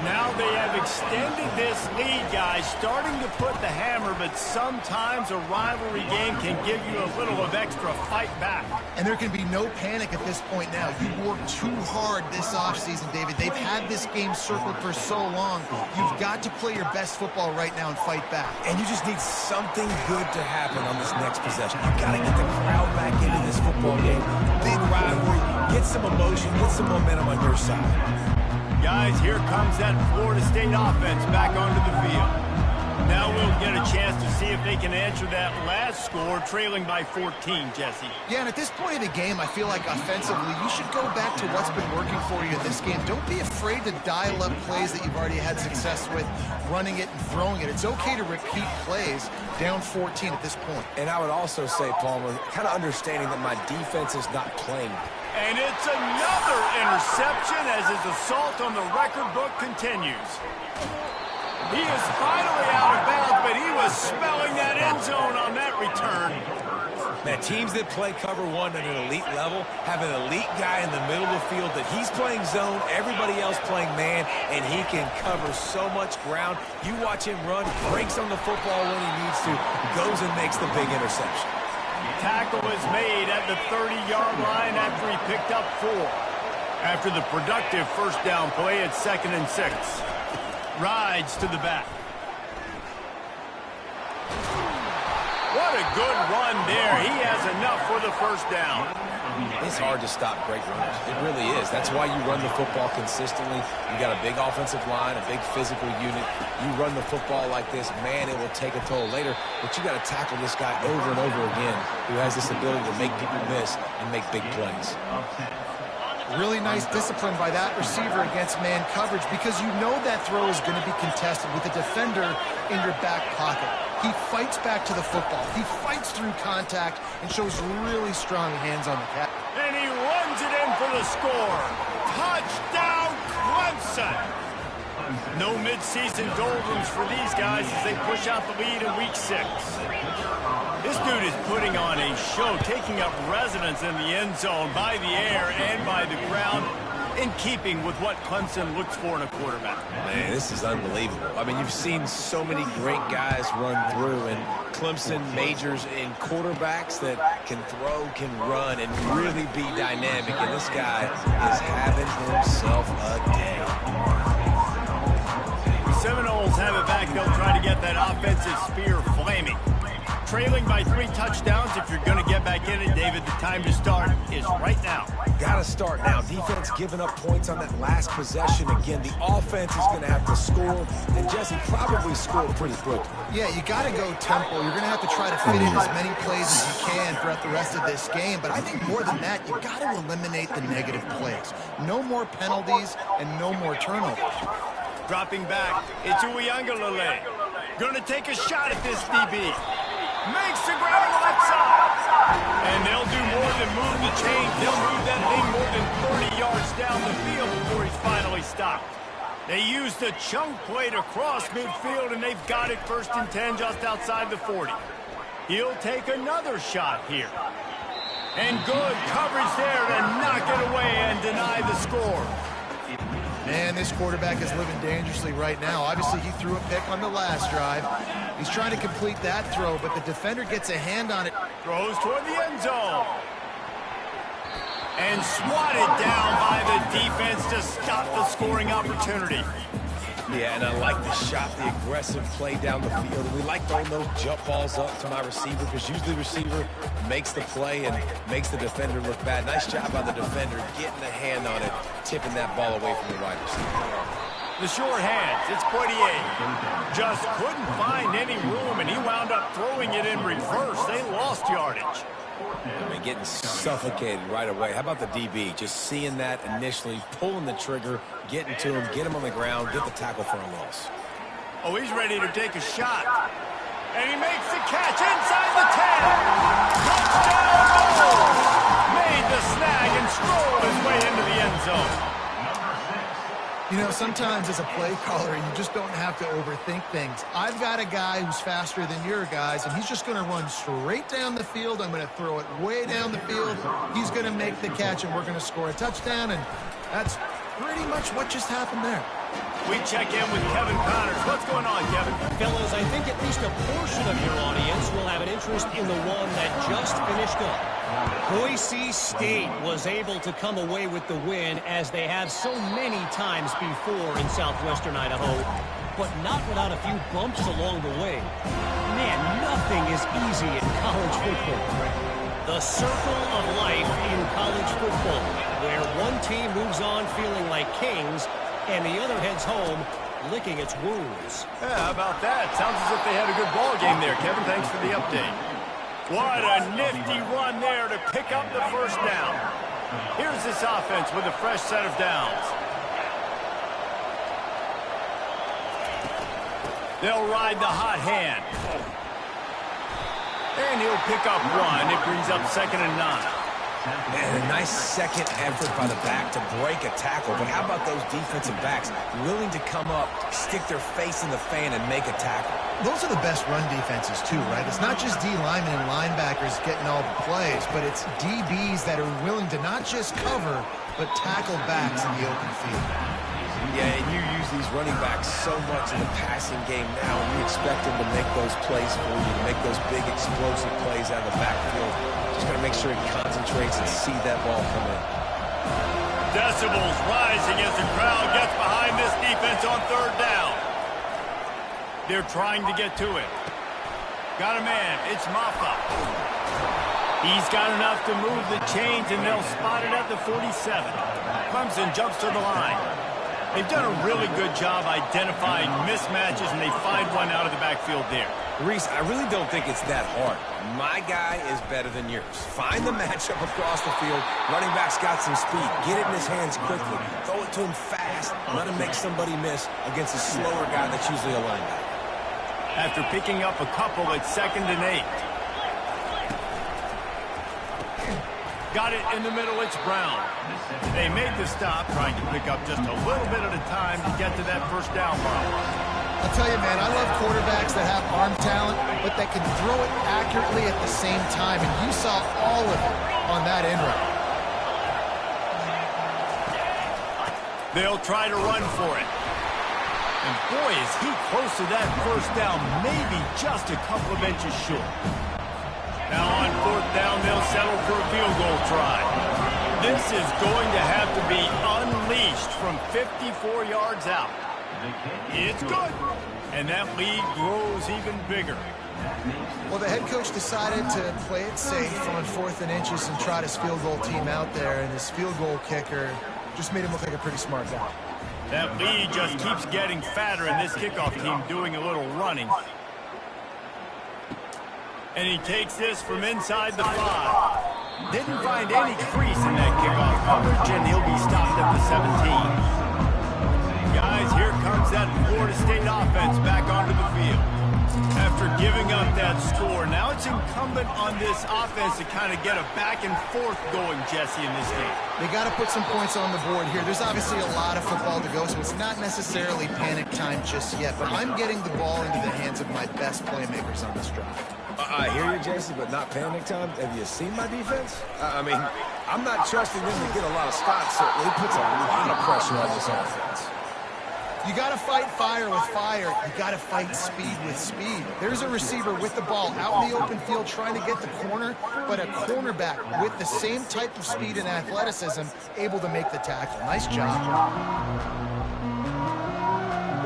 Speaker 1: Now they have extended this lead, guys, starting to put the hammer, but sometimes a rivalry game can give you a little of extra fight back.
Speaker 2: And there can be no panic at this point now. You worked too hard this offseason, David. They've had this game circled for so long. You've got to play your best football right now and fight back.
Speaker 3: And you just need something good to happen on this next possession. You got to get the crowd back into this football game. Big rivalry. Get some emotion. Get some momentum on your side.
Speaker 1: Guys, here comes that Florida State offense back onto the field. Now we'll get a chance to see if they can answer that last score, trailing by 14, Jesse.
Speaker 2: Yeah, and at this point of the game, I feel like offensively, you should go back to what's been working for you in this game. Don't be afraid to dial up plays that you've already had success with, running it and throwing it. It's okay to repeat plays down 14 at this point.
Speaker 3: And I would also say, Palmer, kind of understanding that my defense is not playing.
Speaker 1: And it's another interception as his assault on the record book continues. He is finally out of bounds, but he was smelling that end zone on that return.
Speaker 3: Man, teams that play cover one at an elite level have an elite guy in the middle of the field that he's playing zone, everybody else playing man, and he can cover so much ground. You watch him run, breaks on the football when he needs to, goes and makes the big interception.
Speaker 1: Tackle is made at the 30-yard line after he picked up 4. After the productive first down play at 2nd and 6. Rides to the back. What a good run there. He has enough for the first down.
Speaker 3: It's hard to stop great runners. It really is. That's why you run the football consistently. You got a big offensive line, a big physical unit. You run the football like this, man, it will take a toll later. But you got to tackle this guy over and over again who has this ability to make people miss and make big plays.
Speaker 2: Really nice discipline by that receiver against man coverage because you know that throw is going to be contested with a defender in your back pocket. He fights back to the football. He fights through contact and shows really strong hands on the catch.
Speaker 1: And he runs it in for the score. Touchdown, Clemson. No midseason doldrums for these guys as they push out the lead in week 6. This dude is putting on a show, taking up residence in the end zone by the air and by the ground, in keeping with what Clemson looks for in a quarterback.
Speaker 3: Man, this is unbelievable. I mean, you've seen so many great guys run through, and Clemson majors in quarterbacks that can throw, can run, and really be dynamic, and this guy is having himself a day.
Speaker 1: The Seminoles have it back. They'll try to get that offensive spear flaming. Trailing by 3 touchdowns. If you're going to get back in it, David, the time to start is right now.
Speaker 3: Got to start now. Defense giving up points on that last possession. Again, the offense is going to have to score, and Jesse probably scored pretty quickly.
Speaker 2: Yeah, you got to go tempo. You're going to have to try to fit in as many plays as you can throughout the rest of this game. But I think more than that, you got to eliminate the negative plays. No more penalties and no more turnovers.
Speaker 1: Dropping back, it's Uiagalelei. Going to take a shot at this DB. Makes the ground left side. And they'll do more than move the chain. They'll move that thing more than 30 yards down the field before he's finally stopped. They used a chunk play to cross midfield, and they've got it 1st and 10 just outside the 40. He'll take another shot here. And good coverage there to knock it away and deny the score.
Speaker 2: Man, this quarterback is living dangerously right now. Obviously, he threw a pick on the last drive. He's trying to complete that throw, but the defender gets a hand on it.
Speaker 1: Throws toward the end zone. And swatted down by the defense to stop the scoring opportunity.
Speaker 3: Yeah, and I like the shot, the aggressive play down the field. And we like throwing those jump balls up to my receiver because usually the receiver makes the play and makes the defender look bad. Nice job by the defender getting a hand on it tipping that ball away from the wide receiver.
Speaker 1: The short hands, it's Poitier. Just couldn't find any room, and he wound up throwing it in reverse. They lost yardage.
Speaker 3: I mean, getting suffocated right away. How about the DB? Just seeing that initially, pulling the trigger, getting to him, get him on the ground, get the tackle for a loss.
Speaker 1: Oh, he's ready to take a shot. And he makes the catch inside the 10. Touchdown goal! Made the snag and strolled his way into the end zone.
Speaker 2: You know, sometimes as a play caller, you just don't have to overthink things. I've got a guy who's faster than your guys, and he's just going to run straight down the field. I'm going to throw it way down the field. He's going to make the catch, and we're going to score a touchdown, and that's pretty much what just happened there.
Speaker 1: We check in with Kevin Connors. What's going on, Kevin?
Speaker 4: Fellas, I think at least a portion of your audience will have an interest in the one that just finished up. Boise State was able to come away with the win, as they have so many times before in southwestern Idaho, but not without a few bumps along the way. Man, nothing is easy in college football. The circle of life in college football, where one team moves on feeling like kings and the other heads home licking its wounds.
Speaker 1: Yeah, how about that? Sounds as if they had a good ball game there. Kevin, thanks for the update. What a nifty run there to pick up the first down. Here's this offense with a fresh set of downs. They'll ride the hot hand. And he'll pick up one. It brings up 2nd and 9.
Speaker 3: Man, a nice second effort by the back to break a tackle. But how about those defensive backs willing to come up, stick their face in the fan, and make a tackle?
Speaker 2: Those are the best run defenses, too, right? It's not just D linemen and linebackers getting all the plays, but it's DBs that are willing to not just cover, but tackle backs in the open field.
Speaker 3: Yeah, and you use these running backs so much in the passing game now, and you expect them to make those plays for you, to make those big explosive plays out of the backfield. Just got to make sure he concentrates and see that ball come in.
Speaker 1: Decibels rising as the crowd gets behind this defense on 3rd down. They're trying to get to it. Got a man. It's Maffa. He's got enough to move the chains, and they'll spot it at the 47. Clemson jumps to the line. They've done a really good job identifying mismatches, and they find one out of the backfield there.
Speaker 3: Reese, I really don't think it's that hard. My guy is better than yours. Find the matchup across the field. Running back's got some speed. Get it in his hands quickly. Throw it to him fast. Let him make somebody miss against a slower guy that's usually a linebacker.
Speaker 1: After picking up a couple, it's 2nd and 8. Got it in the middle, it's Brown. They made the stop, trying to pick up just a little bit at a time to get to that first down mark.
Speaker 2: I'll tell you, man, I love quarterbacks that have arm talent, but that can throw it accurately at the same time, and you saw all of it on that end run.
Speaker 1: They'll try to run for it. And boy, is he close to that first down, maybe just a couple of inches short. Now on 4th down, they'll settle for a field goal try. This is going to have to be unleashed from 54 yards out. It's good. And that lead grows even bigger.
Speaker 2: Well, the head coach decided to play it safe on 4th and inches and trot his field goal team out there, and his field goal kicker just made him look like a pretty smart guy.
Speaker 1: That lead just keeps getting fatter, and this kickoff team doing a little running. And he takes this from inside the 5. Didn't find any crease in that kickoff coverage, and he'll be stopped at the 17. Guys, here comes that Florida State offense back onto the field. After giving up that score, now it's incumbent on this offense to kind of get a back and forth going, Jesse, in this game.
Speaker 2: They got to put some points on the board here. There's obviously a lot of football to go, so it's not necessarily panic time just yet, but I'm getting the ball into the hands of my best playmakers on this drive.
Speaker 3: I hear you, Jesse, but not panic time. Have you seen my defense? I mean, I'm not trusting them to get a lot of spots, so it puts a lot of pressure on this offense.
Speaker 2: You got to fight fire with fire. You got to fight speed with speed. There's a receiver with the ball out in the open field trying to get the corner, but a cornerback with the same type of speed and athleticism able to make the tackle. Nice job.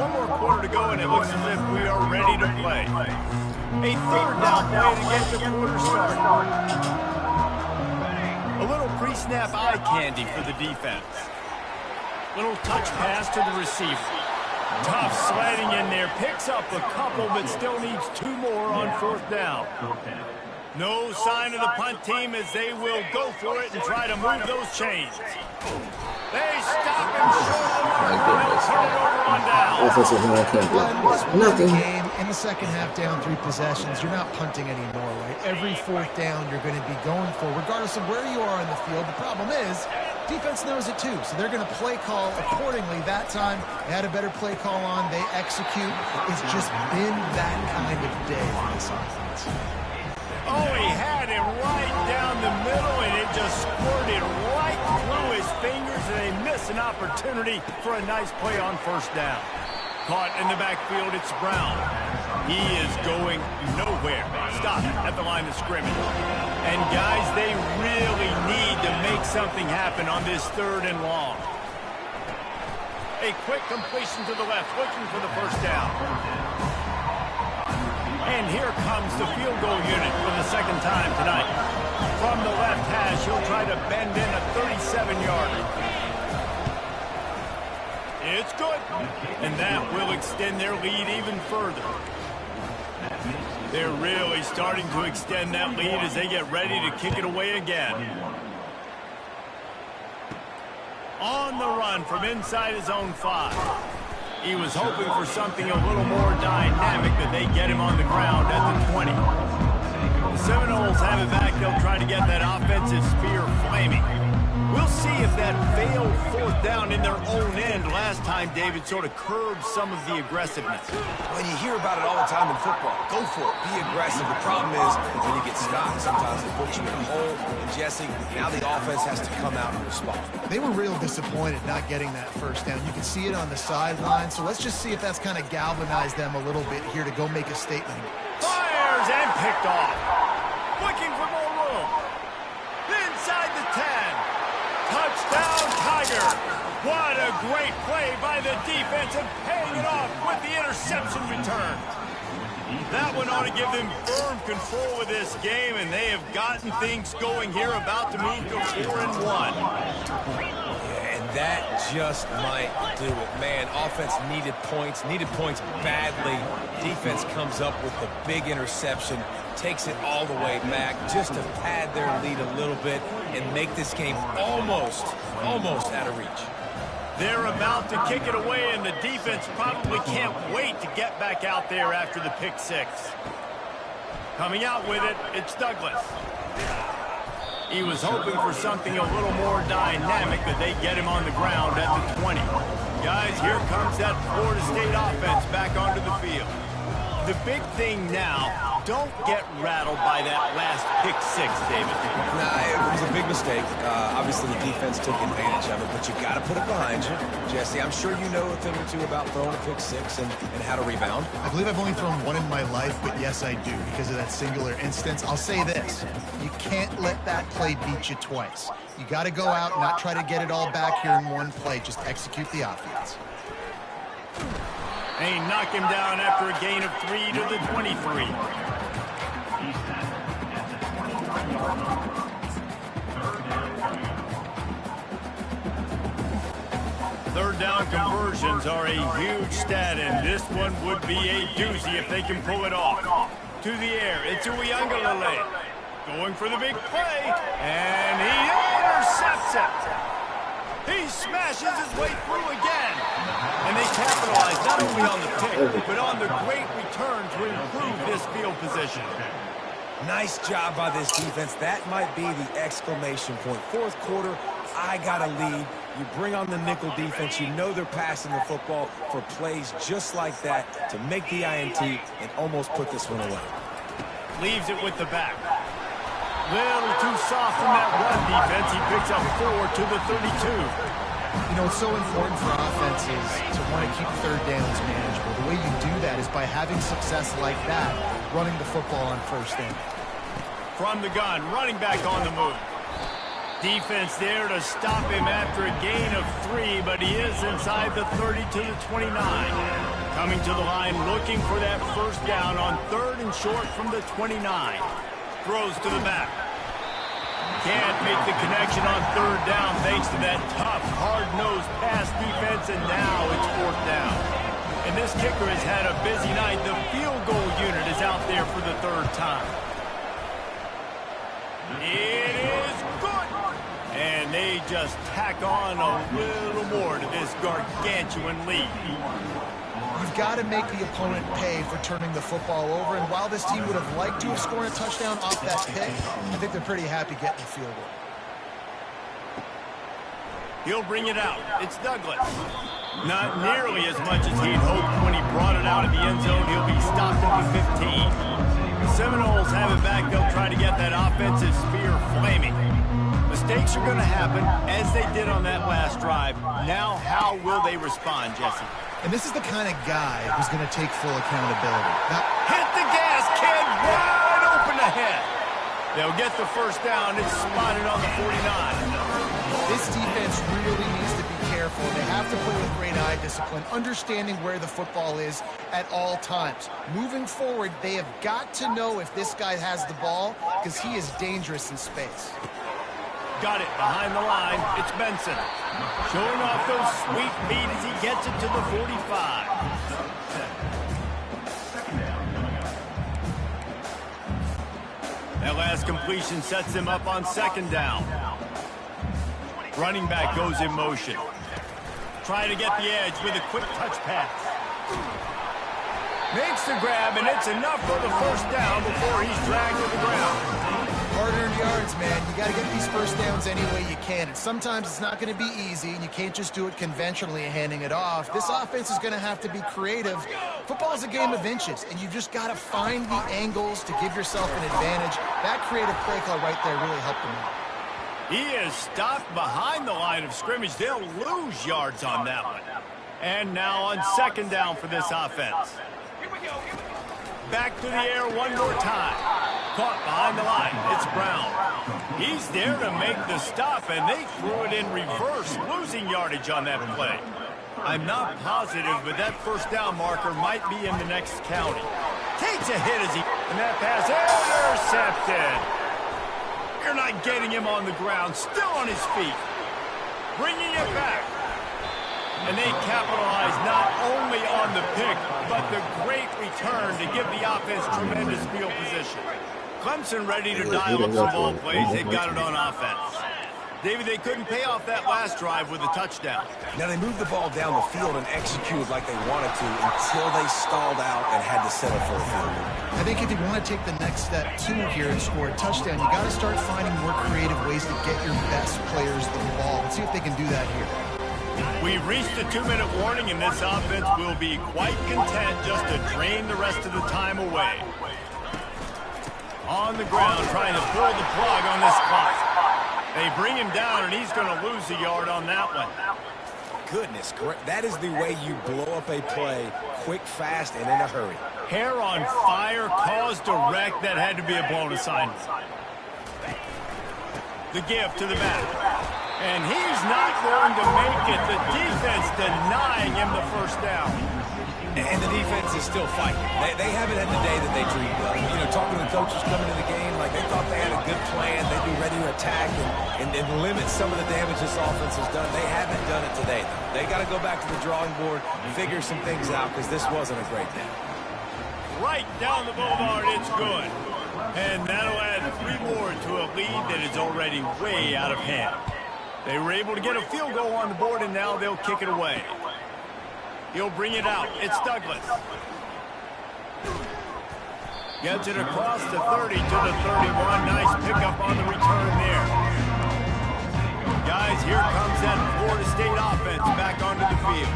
Speaker 1: One more quarter to go, and it looks as if we are ready to play. A 3rd down play to get the quarter started. A little pre-snap eye candy for the defense. Little touch pass to the receiver. Tough sliding in there. Picks up a couple, but still needs 2 more on 4th down. No sign of the punt team as they will go for it and try to move those chains. They stop him short of the mark. They'll turn it over on down.
Speaker 5: Offensive line can't block nothing.
Speaker 2: In the second half, down 3 possessions, you're not punting anymore, right? Every 4th down you're going to be going for, regardless of where you are in the field. The problem is, defense knows it too, so they're going to play call accordingly. That time, they had a better play call on. They execute. It's just been that kind of day for this offense.
Speaker 1: Oh, he had it right down the middle, and it just squirted right through his fingers, and they miss an opportunity for a nice play on 1st down. Caught in the backfield, it's Brown. He is going nowhere. Stop at the line of scrimmage. And, guys, they really need to make something happen on this 3rd and long. A quick completion to the left, looking for the 1st down. And here comes the field goal unit for the 2nd time tonight. From the left hash, he'll try to bend in a 37-yarder. It's good. And that will extend their lead even further. They're really starting to extend that lead as they get ready to kick it away again. On the run from inside his own 5. He was hoping for something a little more dynamic, but they get him on the ground at the 20. The Seminoles have it back. They'll try to get that offensive spear flaming. We'll see if that failed 4th down in their own end last time, David, sort of curbed some of the aggressiveness.
Speaker 3: Well, you hear about it all the time in football. Go for it. Be aggressive. The problem is when you get stopped, sometimes it puts you in a hole. And, Jesse, now the offense has to come out and respond.
Speaker 2: They were real disappointed not getting that 1st down. You can see it on the sideline. So let's just see if that's kind of galvanized them a little bit here to go make a statement.
Speaker 1: Fires and picked off. Looking for more room. Inside the 10. Touchdown, Tiger. What a great play by the defense and paying it off with the interception return. That one ought to give them firm control of this game, and they have gotten things going here, about to move to 4-1.
Speaker 3: Yeah, and that just might do it. Man, offense needed points badly. Defense comes up with the big interception, takes it all the way back just to pad their lead a little bit and make this game almost out of reach.
Speaker 1: They're about to kick it away, and the defense probably can't wait to get back out there after the pick 6. Coming out with it, it's Douglas. He was hoping for something a little more dynamic, but they get him on the ground at the 20. Guys, here comes that Florida State offense back onto the field. The big thing now, don't get rattled by that last pick 6, David.
Speaker 3: Nah, it was a big mistake. Obviously, the defense took advantage of it, but you got to put it behind you. Jesse, I'm sure you know a thing or two about throwing a pick 6 and how to rebound.
Speaker 2: I believe I've only thrown 1 in my life, but yes, I do, because of that singular instance. I'll say this. You can't let that play beat you twice. You got to go out and not try to get it all back here in one play. Just execute the offense.
Speaker 1: They knock him down after a gain of 3 to the 23. Third down conversions are a huge stat, and this one would be a doozy if they can pull it off. To the air, it's Uiagalelei. Going for the big play, and he intercepts it. He smashes his way through again. And they capitalize not only on the pick, but on the great return to improve this field position.
Speaker 3: Nice job by this defense. That might be the exclamation point. 4th quarter, I got a lead. You bring on the nickel defense. You know they're passing the football for plays just like that to make the INT and almost put this one away.
Speaker 1: Leaves it with the back. Little too soft from that run defense. He picks up 4 to the 32.
Speaker 2: You know, it's so important for offenses to want to keep 3rd downs manageable. The way you do that is by having success like that, running the football on 1st down.
Speaker 1: From the gun, running back on the move. Defense there to stop him after a gain of 3, but he is inside the 30 to the 29. Coming to the line, looking for that 1st down on 3rd and short from the 29. Throws to the back. can't make the connection on third down thanks to that tough, hard-nosed pass defense, and now it's fourth down. And this kicker has had a busy night. The field goal unit is out there for the third time. It is good. And they just tack on a little more to this gargantuan lead.
Speaker 2: You've got to make the opponent pay for turning the football over, and while this team would have liked to have scored a touchdown off that pick, I think they're pretty happy getting the field goal.
Speaker 1: He'll bring it out. It's Douglas. Not nearly as much as he'd hoped when he brought it out of the end zone. He'll be stopped at the 15. The Seminoles have it back. They'll try to get that offensive spear flaming. Mistakes are going to happen, as they did on that last drive. Now, how will they respond, Jesse?
Speaker 2: And this is the kind of guy who's going to take full accountability. Now,
Speaker 1: hit the gas, kid! Wide open ahead. They'll get the first down. It's spotted on the 49.
Speaker 2: This defense really needs to be careful. They have to play with great eye discipline, understanding where the football is at all times. Moving forward, they have got to know if this guy has the ball, because he is dangerous in space.
Speaker 1: Got it behind the line. It's Benson. Showing off those sweet feet as he gets it to the 45. That last completion sets him up on second down. Running back goes in motion. Trying to get the edge with a quick touch pass. Makes the grab, and it's enough for the first down before he's dragged to the ground.
Speaker 2: Hard-earned yards, man. You got to get these first downs any way you can. And sometimes it's not going to be easy, and you can't just do it conventionally handing it off. This offense is going to have to be creative. Football is a game of inches, and you've just got to find the angles to give yourself an advantage. That creative play call right there really helped them out.
Speaker 1: He is stopped behind the line of scrimmage. They'll lose yards on that one. And now on second down for this offense. Back to the air one more time. Caught behind the line. It's Brown. He's there to make the stop, and they threw it in reverse, losing yardage on that play. I'm not positive, but that first down marker might be in the next county. Takes a hit as he... And that pass intercepted. You're not getting him on the ground. Still on his feet. Bringing it back. And they capitalize not only on the pick, but the great return to give the offense tremendous field position. Clemson ready to dial up some ball plays. They've got it on offense. David, they couldn't pay off that last drive with a touchdown.
Speaker 3: Now, they moved the ball down the field and executed like they wanted to until they stalled out and had to settle for a field goal.
Speaker 2: I think if you want to take the next step, too, here and score a touchdown, you got to start finding more creative ways to get your best players the ball. Let's see if they can do that here.
Speaker 1: We've reached the 2-minute warning, and this offense will be quite content just to drain the rest of the time away. On the ground, trying to pull the plug on this clock. They bring him down, and he's going to lose a yard on that one.
Speaker 3: Goodness, that is the way you blow up a play quick, fast, and in a hurry.
Speaker 1: Hair on fire, caused a wreck. That had to be a blown assignment. The give to the back. And he's not going to make it. The defense denying him the first down.
Speaker 3: And the defense is still fighting. They haven't had the day that they dreamed of. You know, talking to the coaches coming into the game, like they thought they had a good plan. They'd be ready to attack and limit some of the damage this offense has done. They haven't done it today, though. They got to go back to the drawing board and figure some things out because this wasn't a great day.
Speaker 1: Right down the boulevard, it's good. And that'll add 3 more to a lead that is already way out of hand. They were able to get a field goal on the board, and now they'll kick it away. He'll bring it out. It's Douglas. Gets it across the 30 to the 31. Nice pickup on the return there. Guys, here comes that Florida State offense back onto the field.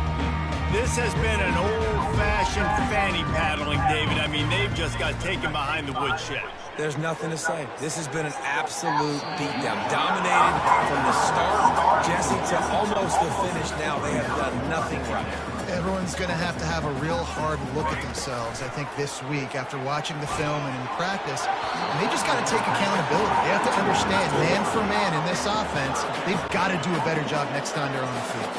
Speaker 1: This has been an old-fashioned fanny paddling, David. I mean, they've just got taken behind the woodshed.
Speaker 3: There's nothing to say. This has been an absolute beatdown. Dominated from the start, Jesse, to almost the finish now. They have done nothing right.
Speaker 2: Everyone's going to have a real hard look at themselves, I think, this week after watching the film and in practice. And they just got to take accountability. They have to understand, man for man in this offense, they've got to do a better job next time they're on the field.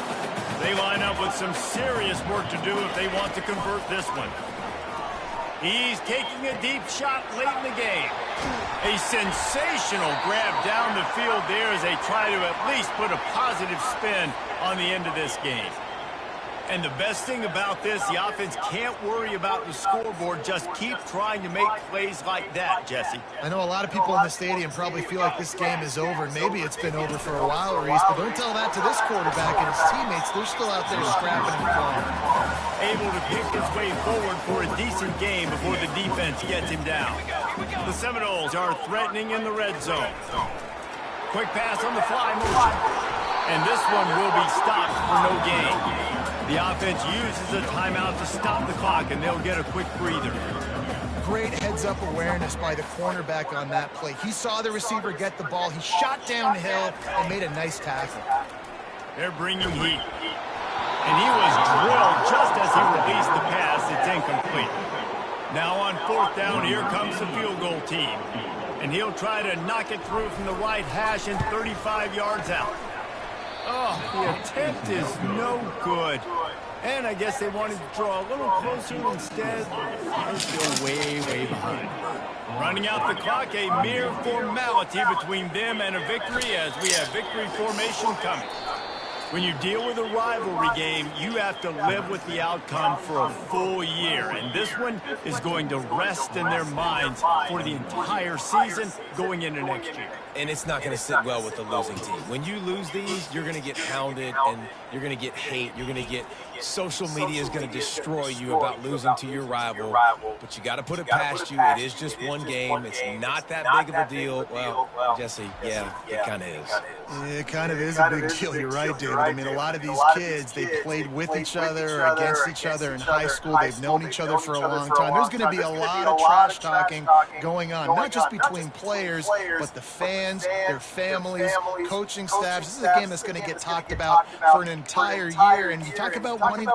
Speaker 1: They line up with some serious work to do if they want to convert this one. He's taking a deep shot late in the game. A sensational grab down the field there as they try to at least put a positive spin on the end of this game. And the best thing about this, the offense can't worry about the scoreboard. Just keep trying to make plays like that, Jesse.
Speaker 2: I know a lot of people in the stadium probably feel like this game is over. Maybe it's been over for a while, Reese, but don't tell that to this quarterback and his teammates. They're still out there scrapping and clawing.
Speaker 1: Able to pick his way forward for a decent game before the defense gets him down. The Seminoles are threatening in the red zone. Quick pass on the fly motion. And this one will be stopped for no gain. The offense uses a timeout to stop the clock, and they'll get a quick breather.
Speaker 2: Great heads-up awareness by the cornerback on that play. He saw the receiver get the ball. He shot downhill and made a nice tackle.
Speaker 1: They're bringing heat. And he was drilled just as he released the pass. It's incomplete. Now on fourth down, here comes the field goal team. And he'll try to knock it through from the right hash and 35 yards out. Oh, the attempt is no good. And I guess they wanted to draw a little closer instead. They're still way, way behind. Running out the clock, a mere formality between them and a victory as we have victory formation coming. When you deal with a rivalry game, you have to live with the outcome for a full year. And this one is going to rest in their minds for the entire season going into next year.
Speaker 3: And it's not going to sit well with the losing team. When you lose these, you're going to get hounded and you're going to get hate. You're going to get social media is going to destroy you about losing to your rival. But you got to put it past you. It is just one game. It's not that big of a deal. Well, Jesse, yeah, it kind of is.
Speaker 2: It kind of is a big deal. You're right, David. I mean, a lot of these kids, they played with each other, against each other in high school. They've known each other for a long time. There's going to be a lot of trash talking going on, not just between players, but the fans, their families, coaching staffs. This is a game that's going to get talked about for an entire year. And you talk about wanting